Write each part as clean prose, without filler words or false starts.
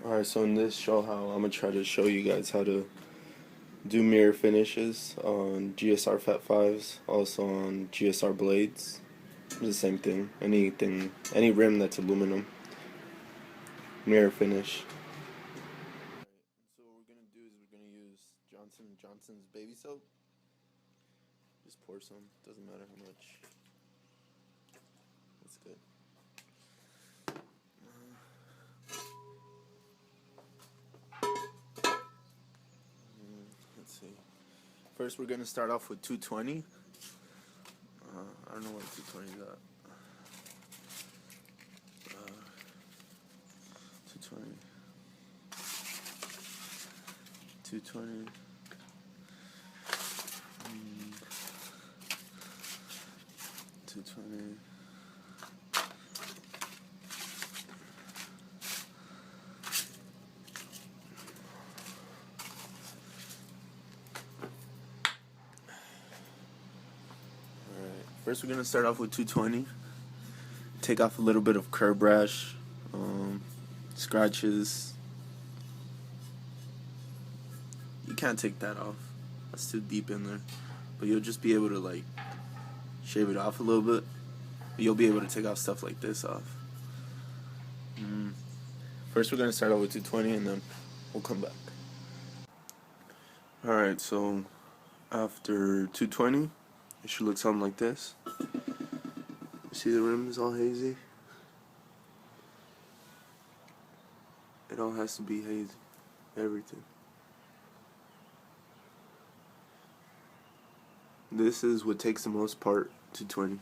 Alright, so in this show how I'm gonna try to show you guys how to do mirror finishes on GSR Fat 5s, also on GSR blades. It's the same thing. Any rim that's aluminum, mirror finish. So what we're gonna do is we're gonna use Johnson & Johnson's baby soap. Just pour some, doesn't matter how much. That's good. Let's see. First we're gonna start off with 220. I don't know what 220 is at. 220. 220. 220. First, we're gonna start off with 220. Take off a little bit of curb rash, scratches. You can't take that off. That's too deep in there. But you'll just be able to like shave it off a little bit. But you'll be able to take off stuff like this off. First, we're gonna start off with 220, and then we'll come back. All right. So after 220, it should look something like this. See the rim is all hazy? It all has to be hazy. Everything. This is what takes the most part, 220.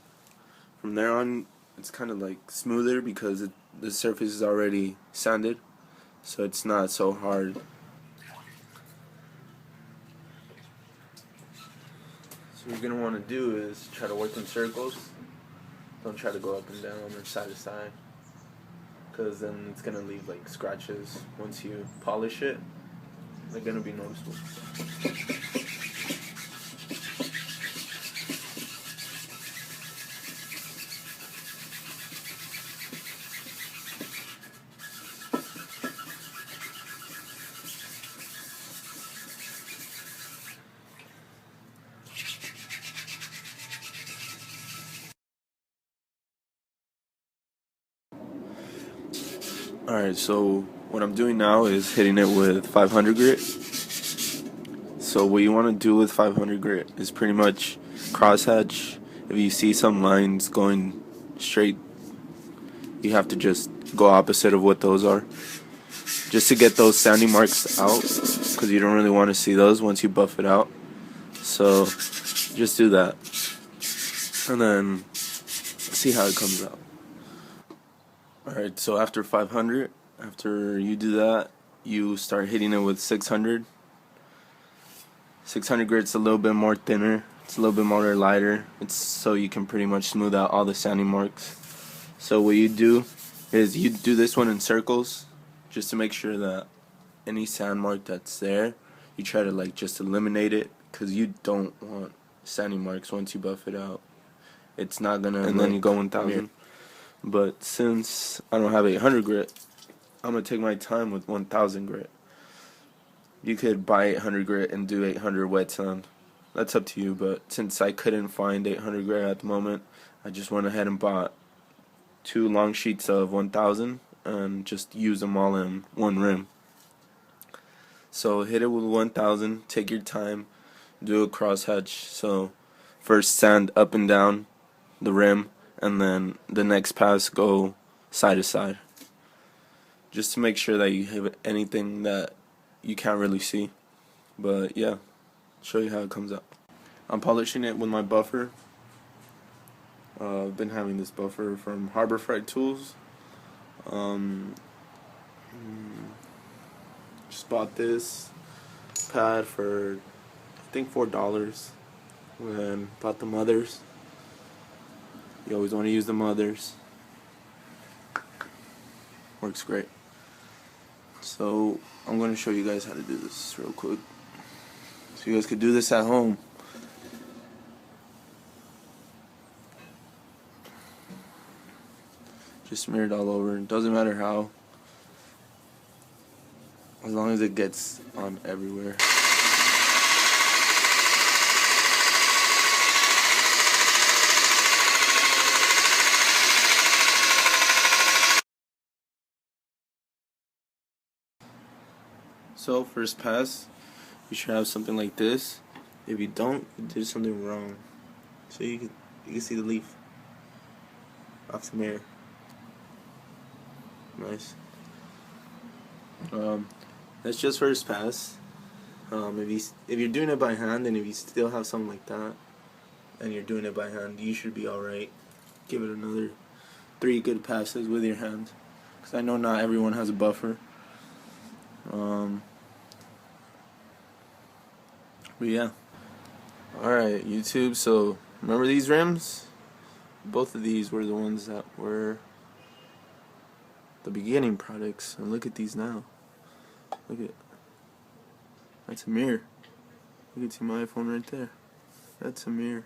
From there on, it's kind of like smoother because the surface is already sanded, so it's not so hard. So what you're going to want to do is try to work in circles. Don't try to go up and down or side to side, because then it's going to leave like scratches. Once you polish it, they're going to be noticeable. Alright, so what I'm doing now is hitting it with 500 grit. So what you want to do with 500 grit is pretty much crosshatch. If you see some lines going straight, you have to just go opposite of what those are, just to get those sanding marks out, because you don't really want to see those once you buff it out. So just do that, and then see how it comes out. Alright, so after 500, after you do that, you start hitting it with 600. 600 grit's a little bit more thinner. It's a little bit more lighter. It's so you can pretty much smooth out all the sanding marks. So what you do is you do this one in circles, just to make sure that any sand mark that's there, you try to like just eliminate it, because you don't want sanding marks once you buff it out. It's not gonna. And then you go 1000. But since I don't have 800 grit, I'm going to take my time with 1000 grit. You could buy 800 grit and do 800 wet sand. That's up to you, but since I couldn't find 800 grit at the moment, I just went ahead and bought 2 long sheets of 1000 and just use them all in one rim. So hit it with 1000, take your time, do a crosshatch. So first sand up and down the rim, and then the next pass go side to side, just to make sure that you have anything that you can't really see. But yeah, show you how it comes out. I'm polishing it with my buffer. I've been having this buffer from Harbor Freight Tools. Just bought this pad for I think $4, and bought the mothers. You always want to use the mothers. Works great. So I'm going to show you guys how to do this real quick, so you guys could do this at home. Just smear it all over. It doesn't matter how. as long as it gets on everywhere. So first pass, you should have something like this. If you don't, you did something wrong. So you can see the leaf off the mirror. Nice. That's just first pass. If you're doing it by hand, and if you still have something like that, and you're doing it by hand, you should be alright. Give it another 3 good passes with your hand, because I know not everyone has a buffer. But yeah. Alright, YouTube, so remember these rims? Both of these were the ones that were the beginning products, and look at these now. Look at, that's a mirror. You can see my iPhone right there. That's a mirror.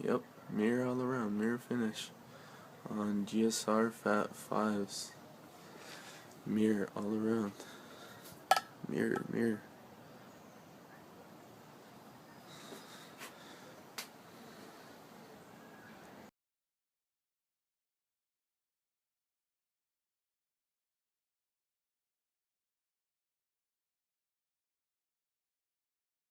Yep, mirror all around, mirror finish on GSR Fat 5s. Mirror all around. Mirror, mirror.